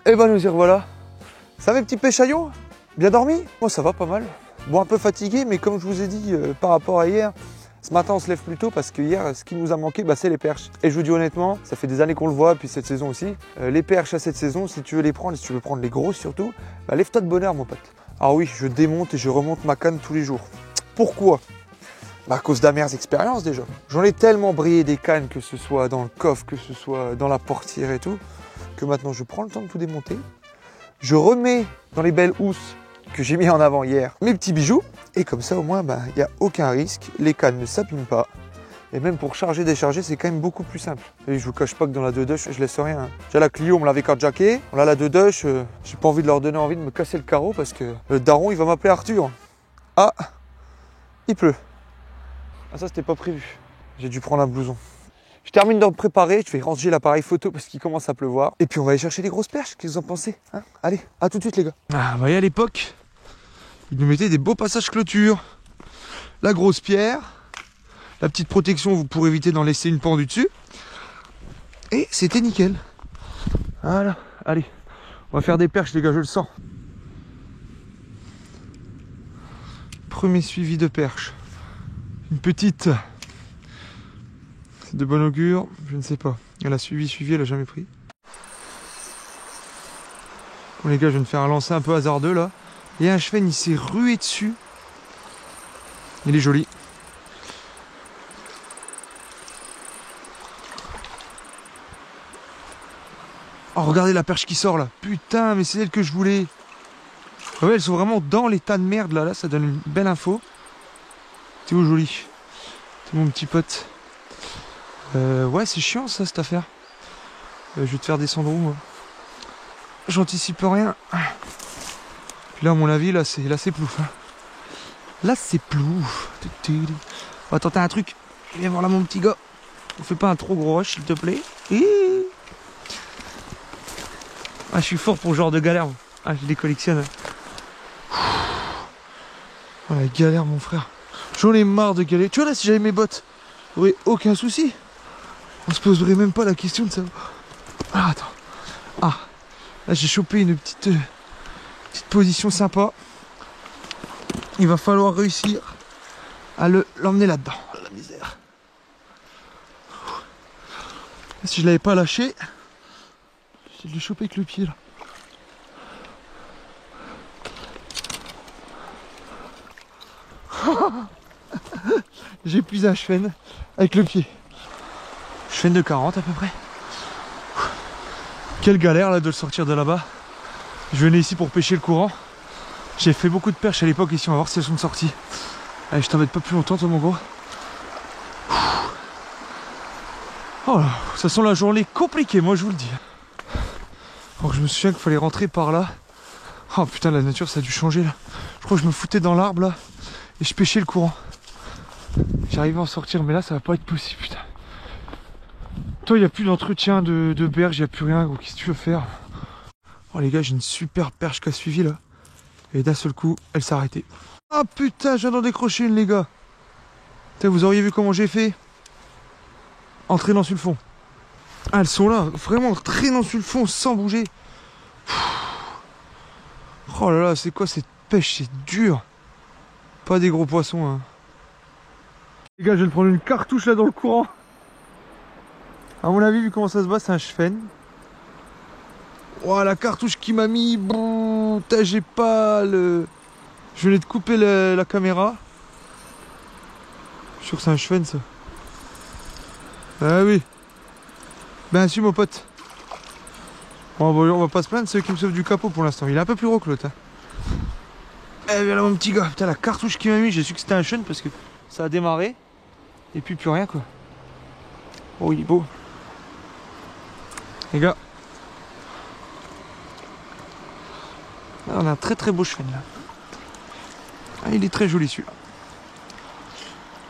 Et ben nous y revoilà. Ça va mes petits pêchaillots? Bien dormi? Moi ça va pas mal. Bon, un peu fatigué, mais comme je vous ai dit par rapport à hier, ce matin on se lève plus tôt parce que hier ce qui nous a manqué c'est les perches. Et je vous dis honnêtement, ça fait des années qu'on le voit, puis cette saison aussi, les perches à cette saison, si tu veux les prendre, et si tu veux prendre les grosses surtout, lève-toi de bonne heure mon pote. Alors oui, je démonte et je remonte ma canne tous les jours. Pourquoi? À cause d'amères expériences déjà. J'en ai tellement brillé des cannes, que ce soit dans le coffre, que ce soit dans la portière et tout, que maintenant je prends le temps de tout démonter. Je remets dans les belles housses que j'ai mis en avant hier mes petits bijoux. Et comme ça au moins, il n'y a aucun risque. Les cannes ne s'abîment pas. Et même pour charger, décharger, c'est quand même beaucoup plus simple. Et je vous cache pas que dans la 2-dush, je laisse rien. Déjà la Clio, on me l'avait carjacké. Là, la 2-dush, j'ai pas envie de leur donner envie de me casser le carreau parce que le daron, il va m'appeler Arthur. Ah, il pleut. Ah ça, c'était pas prévu. J'ai dû prendre un blouson. Je termine de me préparer, je vais ranger l'appareil photo parce qu'il commence à pleuvoir. Et puis on va aller chercher les grosses perches, qu'est-ce que vous en pensez hein? Allez, à tout de suite les gars. Ah à l'époque, ils nous mettaient des beaux passages clôture. La grosse pierre, la petite protection pour éviter d'en laisser une pendue dessus. Et c'était nickel. Voilà, allez, on va faire des perches les gars, je le sens. Premier suivi de perche. Une petite... C'est de bon augure, je ne sais pas. Elle a suivi, elle a jamais pris. Bon les gars, je viens de faire un lancer un peu hasardeux là. Et un chevenne, il s'est rué dessus. Il est joli. Oh, regardez la perche qui sort là. Putain, mais c'est elle que je voulais. Ah ouais, elles sont vraiment dans les tas de merde là. Là, ça donne une belle info. C'est où joli? C'est mon petit pote. Ouais, c'est chiant ça, cette affaire. Je vais te faire descendre où moi? J'anticipe rien. Puis là, à mon avis, là c'est plouf. Hein. Là, c'est plouf. On va tenter un truc. Viens voir là, mon petit gars. On fait pas un trop gros rush, s'il te plaît. Ah, je suis fort pour ce genre de galère. Ah, je les collectionne. Oh, la galère, mon frère. J'en ai marre de galérer. Tu vois, là, si j'avais mes bottes, j'aurais aucun souci. On se poserait même pas la question de savoir. Ah, attends. Ah, là j'ai chopé une petite position sympa. Il va falloir réussir à l'emmener là-dedans. La misère. Si je l'avais pas lâché, j'ai dû le choper avec le pied là. J'ai épuisé un chevenne avec le pied. Chevenne de 40 à peu près. Quelle galère là de le sortir de là-bas. Je venais ici pour pêcher le courant. J'ai fait beaucoup de perches à l'époque ici, on va voir si elles sont sorties. Allez, je t'embête pas plus longtemps toi mon gros. Oh là, ça sent la journée compliquée, moi je vous le dis. Alors je me souviens qu'il fallait rentrer par là. Oh putain, la nature ça a dû changer là. Je crois que je me foutais dans l'arbre là et je pêchais le courant. J'arrivais à en sortir, mais là ça va pas être possible, putain. Toi, il n'y a plus d'entretien de berge, il n'y a plus rien, gros. Qu'est-ce que tu veux faire? Oh les gars, j'ai une super perche qui a suivi là. Et d'un seul coup, elle s'est arrêtée. Ah putain, je viens d'en décrocher une les gars. Putain, vous auriez vu comment j'ai fait? En traînant sur le fond. Ah, elles sont là, vraiment traînant sur le fond sans bouger. Oh là là, c'est quoi cette pêche? C'est dur. Pas des gros poissons hein. Les gars, je vais prendre une cartouche là dans le courant. À mon avis, vu comment ça se bat, c'est un chevenne. Oh, la cartouche qui m'a mis. Bon, j'ai pas le. Je venais de couper la caméra. Je suis sûr que c'est un chevenne ça. Ah oui. Ben si mon pote. Bon, on va pas se plaindre, c'est eux qui me sauvent du capot pour l'instant. Il est un peu plus gros que l'autre. Hein. Eh bien là mon petit gars. Putain, la cartouche qui m'a mis, j'ai su que c'était un chevenne parce que ça a démarré. Et puis plus rien quoi. Oh il est beau. Les gars, là, on a un très beau chevenne là. Ah, il est très joli celui-là.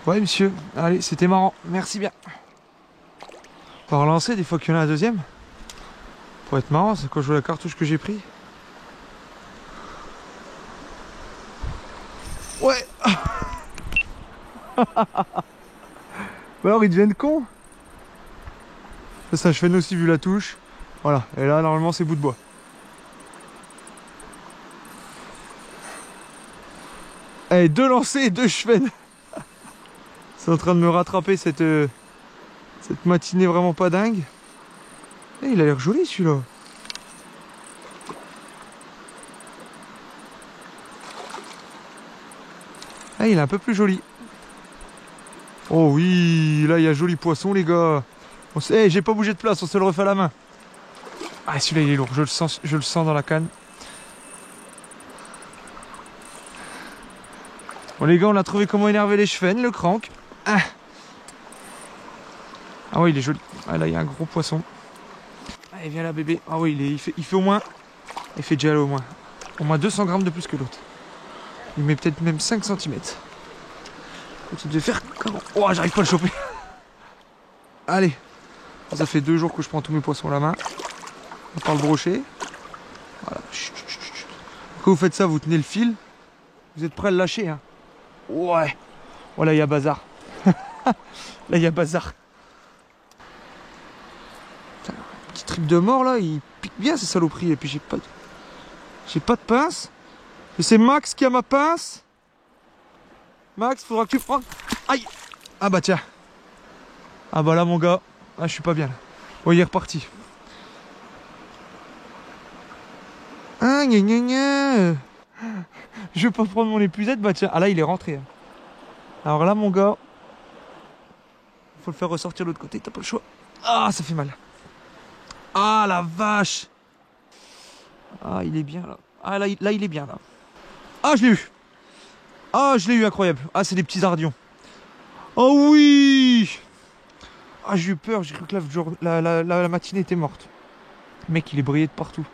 Ouais monsieur, allez c'était marrant, merci bien. On va relancer des fois qu'il y en a un deuxième. Pour être marrant, c'est quand je vois la cartouche que j'ai pris. Ouais. Alors ils deviennent cons. Ça je fais aussi vu la touche. Voilà, et là normalement c'est bout de bois. Allez, 2 lancers et 2 chevennes. C'est en train de me rattraper cette matinée vraiment pas dingue. Et il a l'air joli celui-là. Ah, il est un peu plus joli. Oh oui, là il y a joli poisson les gars. Hey, j'ai pas bougé de place, on se le refait à la main. Ah, celui-là il est lourd, je le sens dans la canne. Bon les gars, on a trouvé comment énerver les chevennes, le crank. Ah oui, il est joli. Ah là, il y a un gros poisson. Allez, viens là bébé. Ah oui, il fait au moins... Il fait déjà au moins 200 grammes de plus que l'autre. Il met peut-être même 5 cm. Tu devais faire comment? Oh, j'arrive pas à le choper. Allez. Ça fait 2 jours que je prends tous mes poissons à la main. On part le brocher. Voilà. Quand vous faites ça, vous tenez le fil. Vous êtes prêt à le lâcher, hein? Ouais. Oh là, il y a bazar. Là, il y a bazar. Putain, petit trip de mort, là. Il pique bien, ces saloperies. Et puis, j'ai pas de pince. Et c'est Max qui a ma pince. Max, faudra que tu prennes. Aïe. Ah bah tiens. Ah bah là mon gars. Ah je suis pas bien là. Oh il est reparti. Ah gna gna gna. Je vais pas prendre mon épuisette. Bah tiens. Ah là il est rentré. Alors là mon gars. Faut le faire ressortir de l'autre côté. T'as pas le choix. Ah ça fait mal. Ah la vache. Ah il est bien là. Ah là il est bien là. Ah je l'ai eu. Ah, je l'ai eu, incroyable. Ah, c'est des petits ardions. Oh oui. Ah, j'ai eu peur. J'ai cru que la matinée était morte. Le mec, il est brillé de partout.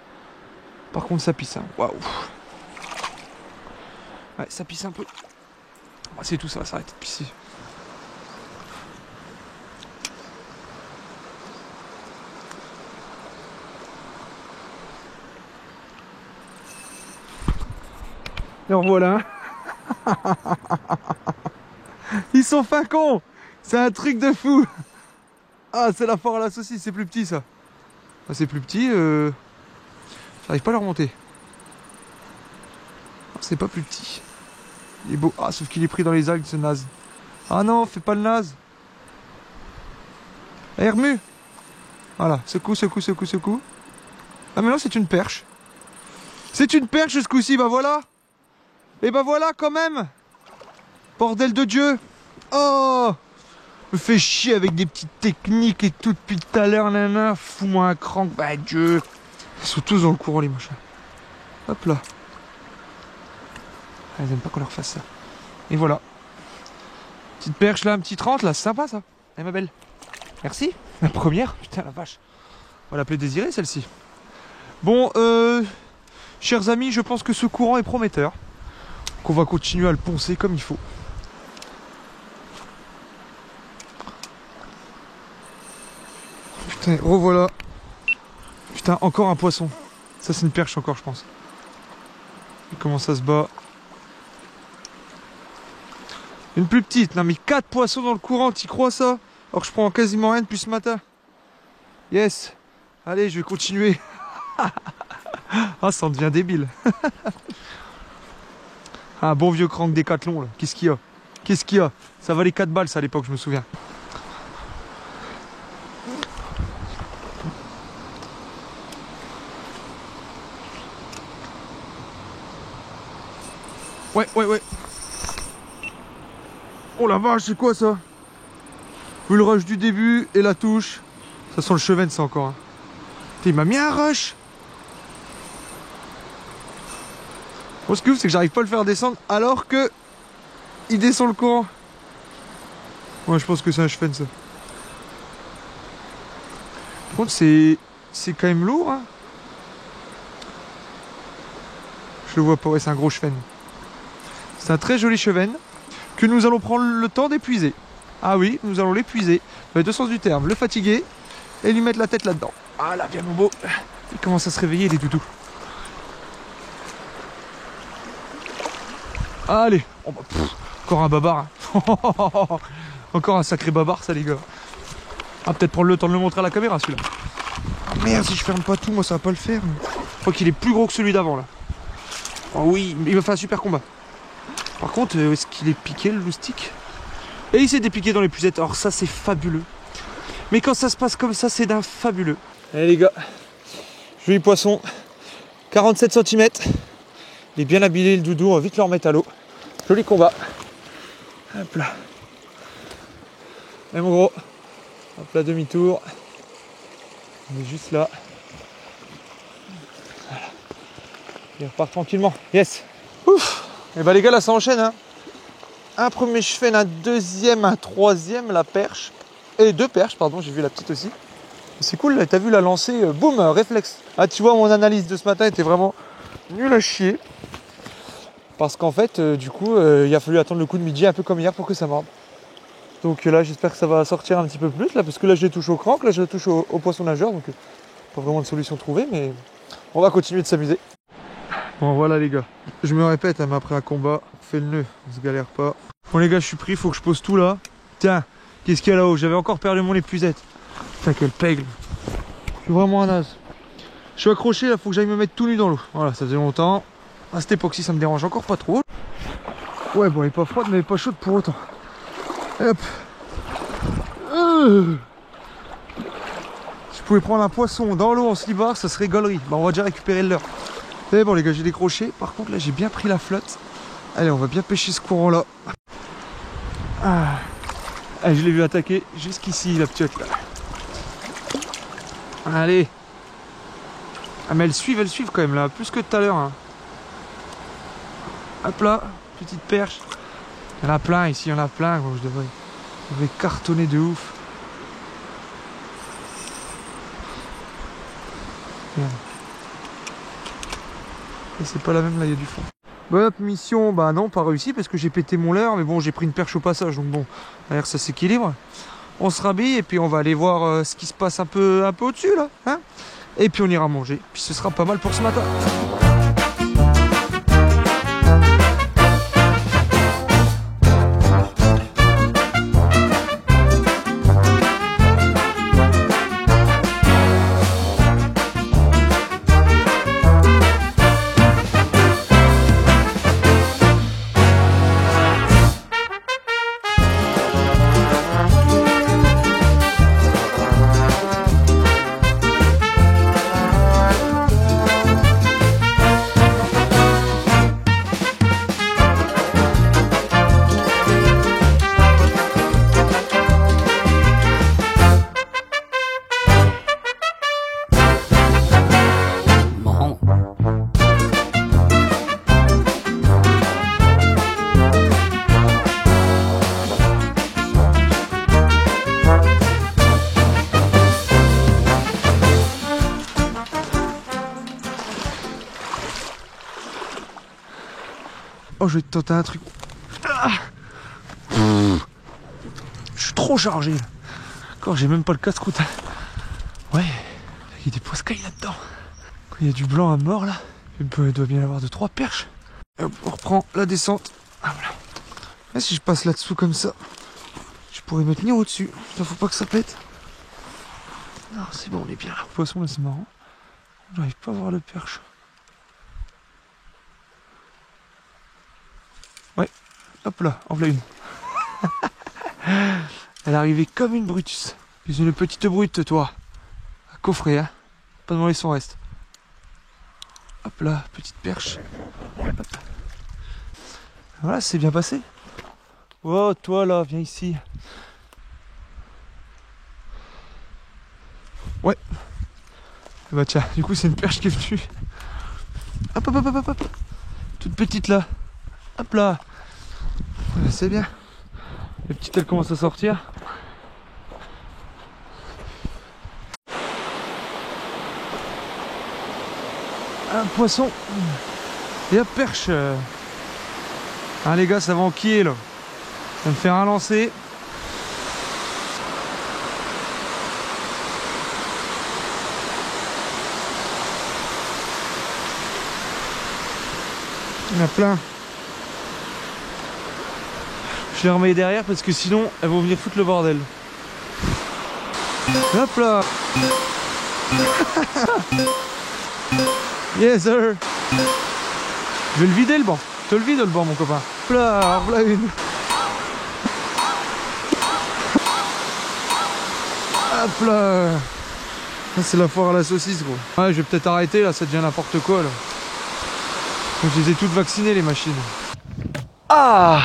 Par contre, ça pisse. Hein. Waouh. Ouais, ça pisse un peu. Ah, c'est tout, ça va s'arrêter de pisser. Et voilà. Ils sont fin cons. C'est un truc de fou. Ah c'est la foire à la saucisse. C'est plus petit ça. Ah, c'est plus petit. J'arrive pas à le remonter. Ah, c'est pas plus petit. Il est beau. Ah sauf qu'il est pris dans les algues ce naze. Ah non fais pas le naze. Allez remue. Voilà secoue secoue secoue secoue. Ah mais non c'est une perche. C'est une perche ce coup-ci. Bah voilà. Et bah voilà quand même. Bordel de Dieu. Oh. Me fait chier avec des petites techniques et tout depuis tout à l'heure, nana. Fous-moi un crank, bah Dieu. Ils sont tous dans le courant les machins. Hop là. Ah, ils aiment pas qu'on leur fasse ça. Et voilà. Petite perche là, un petit 30 là, c'est sympa ça. Eh ma belle. Merci. La première. Putain la vache. On va l'appeler Désirée celle-ci. Bon, chers amis, je pense que ce courant est prometteur. Qu'on va continuer à le poncer comme il faut. Putain, revoilà. Putain, encore un poisson. Ça c'est une perche encore je pense. Et comment ça se bat. Une plus petite. Non mais 4 poissons dans le courant, t'y crois ça? Alors que je prends quasiment rien depuis ce matin. Yes. Allez, je vais continuer. Ah, ça en devient débile. Un bon vieux crank Décathlon là. Qu'est-ce qu'il y a? Qu'est-ce qu'il y a? Ça valait 4 balles ça à l'époque, je me souviens. Ouais, ouais, ouais. Oh la vache, c'est quoi ça? Vu le rush du début et la touche. Ça sent le chevenne ça encore. Hein. Il m'a mis un rush. Bon, ce que c'est que j'arrive pas à le faire descendre alors que il descend le courant. Ouais, je pense que c'est un chevenne ça. Par contre, c'est quand même lourd. Hein. Je le vois pas, ouais, c'est un gros chevenne. C'est un très joli chevenne que nous allons prendre le temps d'épuiser. Ah oui, nous allons l'épuiser. Dans les deux sens du terme, le fatiguer et lui mettre la tête là-dedans. Ah là, bien mon beau. Il commence à se réveiller, les doudous. Allez, oh bah, encore un babar. Hein. Encore un sacré babar, ça les gars. Ah, peut-être prendre le temps de le montrer à la caméra celui-là. Oh merde, si je ferme pas tout, moi ça va pas le faire. Je crois qu'il est plus gros que celui d'avant là. Oh oui, il me fait un super combat. Par contre, est-ce qu'il est piqué le loustic? Et il s'est dépiqué dans les pucettes. Alors ça c'est fabuleux. Mais quand ça se passe comme ça, c'est d'un fabuleux. Allez les gars, joli poisson. 47 cm. Il est bien habillé le doudou, on va vite le remettre à l'eau. Joli combat. Hop là. Et mon gros. Hop là, demi-tour. On est juste là. Voilà. Il repart tranquillement. Yes. Ouf. Et bah les gars, là ça enchaîne. Hein. Un premier cheven, un deuxième, un troisième, la perche. Et deux perches, pardon, j'ai vu la petite aussi. C'est cool, là, t'as vu la lancée, boum, réflexe. Ah, tu vois, mon analyse de ce matin était vraiment nulle à chier. Parce qu'en fait, du coup, il a fallu attendre le coup de midi, un peu comme hier, pour que ça morde. Donc là, j'espère que ça va sortir un petit peu plus, là, parce que là, je les touche au crank, là, je les touche au poisson nageur. Donc, pas vraiment de solution trouvée, mais on va continuer de s'amuser. Bon, voilà, les gars. Je me répète, hein, mais après un combat, fais le nœud, on se galère pas. Bon, les gars, je suis pris, faut que je pose tout là. Tiens, qu'est-ce qu'il y a là-haut? J'avais encore perdu mon épuisette. Putain, quel pègle. Je suis vraiment un naze. Je suis accroché, là, faut que j'aille me mettre tout nu dans l'eau. Voilà, ça faisait longtemps. Ah, cette époxy, ça me dérange encore pas trop. Ouais, bon, elle est pas froide, mais elle est pas chaude pour autant. Hop. Je pouvais prendre un poisson dans l'eau en slibard, ça serait gaulerie. Bah, on va déjà récupérer le leurre. Et bon, les gars, j'ai décroché. Par contre, là, j'ai bien pris la flotte. Allez, on va bien pêcher ce courant-là. Ah. Allez, je l'ai vu attaquer jusqu'ici, la petite là. Allez. Ah mais elles suivent quand même là, plus que tout à l'heure. Hein. Hop là, petite perche. Il y en a plein ici, il y en a plein. Bon, je devrais cartonner de ouf. Merde. Et c'est pas la même là, il y a du fond. Bon, hop, mission, bah non, pas réussi parce que j'ai pété mon leurre. Mais bon, j'ai pris une perche au passage, donc bon, d'ailleurs ça s'équilibre. On se rhabille et puis on va aller voir ce qui se passe un peu au-dessus là. Hein, et puis on ira manger. Puis ce sera pas mal pour ce matin. Oh, je vais te tenter un truc. Ah, je suis trop chargé. Encore, j'ai même pas le casse-croûte. Ouais, il y a des poiscailles là-dedans. Il y a du blanc à mort là. Il doit bien y avoir 2-3 perches. Hop, on reprend la descente. Ah, voilà. Et si je passe là-dessous comme ça, je pourrais me tenir au-dessus. Il faut pas que ça pète. Non, c'est bon, on est bien là. Le poisson là, c'est marrant. J'arrive pas à voir le perche. Ouais, hop là, en voilà une. Elle est arrivée comme une brutus. C'est une petite brute, toi. À coffrer, hein. Pas demander son reste. Hop là, petite perche. Hop. Voilà, c'est bien passé. Oh, toi là, viens ici. Ouais. Bah tiens, du coup, c'est une perche qui est venue. Hop, hop, hop, hop, hop. Toute petite là. Hop là. C'est bien. Les petites, elles commencent à sortir. Un poisson. Et hop, perche. Ah les gars, ça va enquiller là. Ça va me faire un lancer. Il y en a plein. Je les remets derrière parce que sinon elles vont venir foutre le bordel. Hop là. Yes sir. Je vais le vider le banc. Je te le vide le banc mon copain. Hop là, voilà une. Hop là. C'est la foire à la saucisse gros. Ouais, je vais peut-être arrêter là, ça devient n'importe quoi là. Donc, je les ai toutes vaccinées les machines. Ah.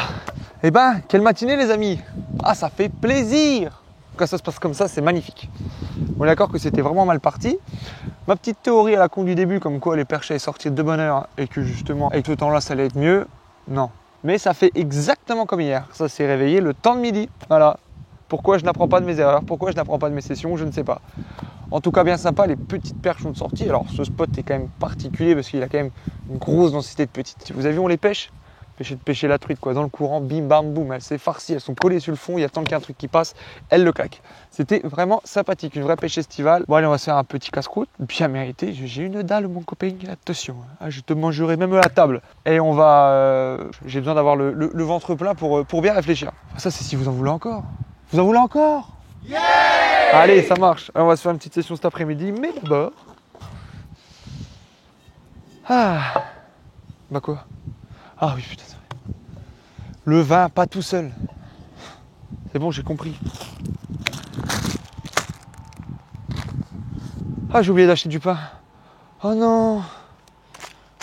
Eh ben, quelle matinée les amis. Ah, ça fait plaisir. Quand ça se passe comme ça, c'est magnifique. On est d'accord que c'était vraiment mal parti. Ma petite théorie à la con du début, comme quoi les perches allaient sortir de bonne heure et que justement avec ce temps-là ça allait être mieux, non. Mais ça fait exactement comme hier. Ça s'est réveillé le temps de midi. Voilà. Pourquoi je n'apprends pas de mes erreurs, pourquoi je n'apprends pas de mes sessions, je ne sais pas. En tout cas, bien sympa, les petites perches sont sorties. Alors ce spot est quand même particulier parce qu'il a quand même une grosse densité de petites. Vous avez vu, on les pêche. Pêcher la truite quoi, dans le courant, bim bam boum, elles s'est farcies, elles sont collées sur le fond, il y a tant qu'il y a un truc qui passe, elles le claquent. C'était vraiment sympathique, une vraie pêche estivale. Bon allez, on va se faire un petit casse-croûte, bien mérité, j'ai une dalle mon copain, attention, hein, je te mangerai même à la table. Et on va, j'ai besoin d'avoir le ventre plein pour bien réfléchir. Ça c'est si vous en voulez encore. Vous en voulez encore? Yeah! Allez, ça marche, alors, on va se faire une petite session cet après-midi, mais d'abord... Ah... Bah quoi? Ah oui, putain, c'est vrai. Le vin, pas tout seul. C'est bon, j'ai compris. Ah, j'ai oublié d'acheter du pain. Oh non.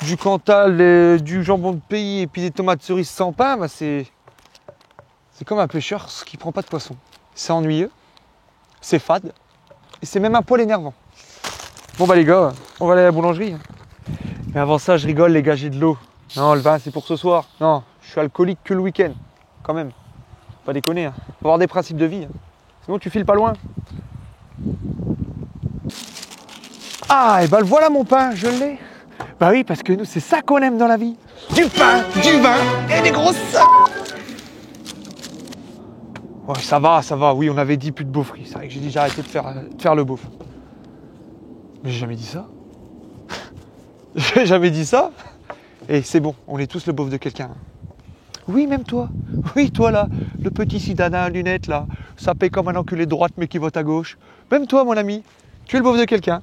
Du Cantal, du jambon de pays et puis des tomates cerises sans pain, bah c'est comme un pêcheur qui prend pas de poisson. C'est ennuyeux, c'est fade et c'est même un poil énervant. Bon bah les gars, on va aller à la boulangerie. Mais avant ça, je rigole les gars, j'ai de l'eau. Non, le vin, c'est pour ce soir. Non, je suis alcoolique que le week-end. Quand même. Faut pas déconner. Hein. Faut avoir des principes de vie. Hein. Sinon, tu files pas loin. Ah, et ben voilà mon pain, je l'ai. Bah oui, parce que nous, c'est ça qu'on aime dans la vie. Du pain, du vin et des grosses... Ouais, ça va. Oui, on avait dit plus de beaufries. C'est vrai que j'ai dit j'ai arrêté de faire le beauf. Mais j'ai jamais dit ça. J'ai jamais dit ça. Et c'est bon, on est tous le beauf de quelqu'un. Oui, même toi. Oui, toi là, le petit citadin à lunettes là, sapé comme un enculé de droite mais qui vote à gauche. Même toi, mon ami, tu es le beauf de quelqu'un.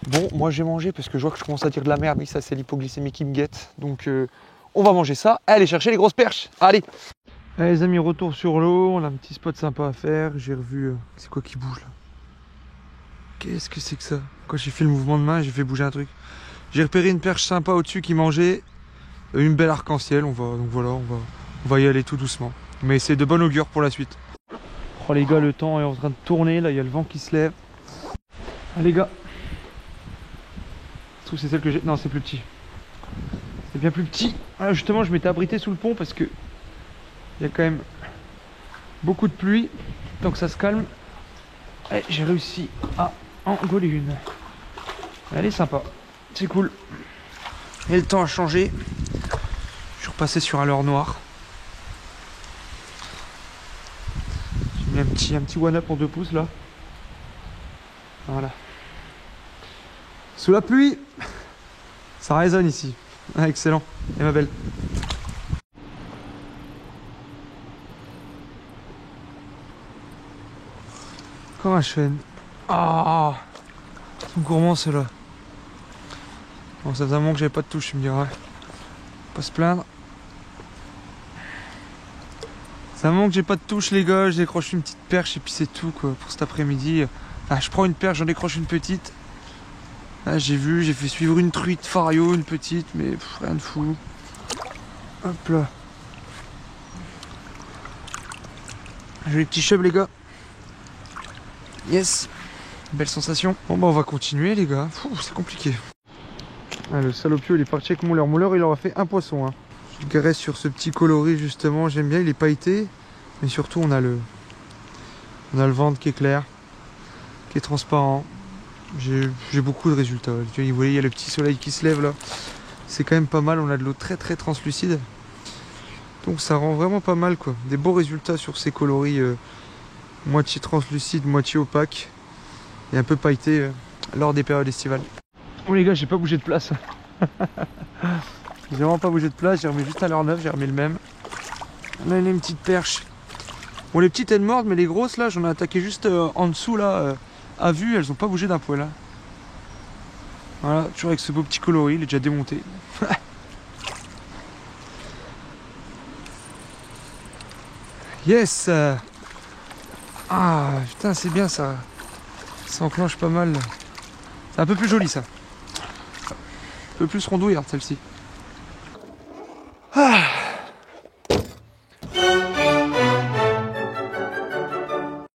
Bon, moi j'ai mangé parce que je vois que je commence à dire de la merde. Oui, ça c'est l'hypoglycémie qui me guette. Donc on va manger ça. Allez chercher les grosses perches. Allez. Allez les amis, retour sur l'eau. On a un petit spot sympa à faire. J'ai revu... C'est quoi qui bouge là? Qu'est-ce que c'est que ça? Quand j'ai fait le mouvement de main, j'ai fait bouger un truc. J'ai repéré une perche sympa au-dessus qui mangeait une belle arc-en-ciel. Donc voilà, on va y aller tout doucement. Mais c'est de bon augure pour la suite. Oh les gars, le temps est en train de tourner. Là, il y a le vent qui se lève. Ah les gars. Je trouve que c'est celle que j'ai... Non, c'est plus petit. C'est bien plus petit. Voilà, justement, je m'étais abrité sous le pont parce que il y a quand même beaucoup de pluie. Tant que ça se calme. Et j'ai réussi à en voler une. Elle est sympa. C'est cool. Et le temps a changé. Je suis repassé sur un leurre noir. J'ai mis un petit one-up en 2 pouces là. Voilà. Sous la pluie. Ça résonne ici. Ah, excellent. Et ma belle. Comme un chêne. Ah, ils sont gourmands ceux-là. Bon, ça faisait un moment que j'avais pas de touche, tu me diras. Pas se plaindre. C'est un moment que j'ai pas de touche les gars, je décroche une petite perche et puis c'est tout quoi pour cet après-midi. Ah, je prends une perche, j'en décroche une petite. Ah, j'ai fait suivre une truite fario, une petite, mais rien de fou. Hop là. J'ai les petits chubs les gars. Yes. Belle sensation. Bon bah on va continuer les gars. C'est compliqué. Ah, le salopio il est parti avec mon leurre. Mon leurre il aura fait un poisson. Hein. Je graisse sur ce petit coloris justement. J'aime bien, il est pailleté. Mais surtout on a le ventre qui est clair. Qui est transparent. J'ai beaucoup de résultats. Vous voyez, il y a le petit soleil qui se lève là. C'est quand même pas mal. On a de l'eau très très translucide. Donc ça rend vraiment pas mal quoi. Des beaux résultats sur ces coloris moitié translucides, moitié opaques. Et un peu pailletés lors des périodes estivales. Bon les gars, j'ai pas bougé de place. J'ai vraiment pas bougé de place. J'ai remis juste à l'heure neuve. J'ai remis le même. Là il y a une petite perche. Bon les petites elles mordent, mais les grosses là, j'en ai attaqué juste en dessous là. À vue, elles ont pas bougé d'un poil. Hein. Voilà, toujours avec ce beau petit coloris, il est déjà démonté. Yes. Ah putain, c'est bien ça. Ça enclenche pas mal. C'est un peu plus joli ça. Un peu plus rondouillarde celle-ci.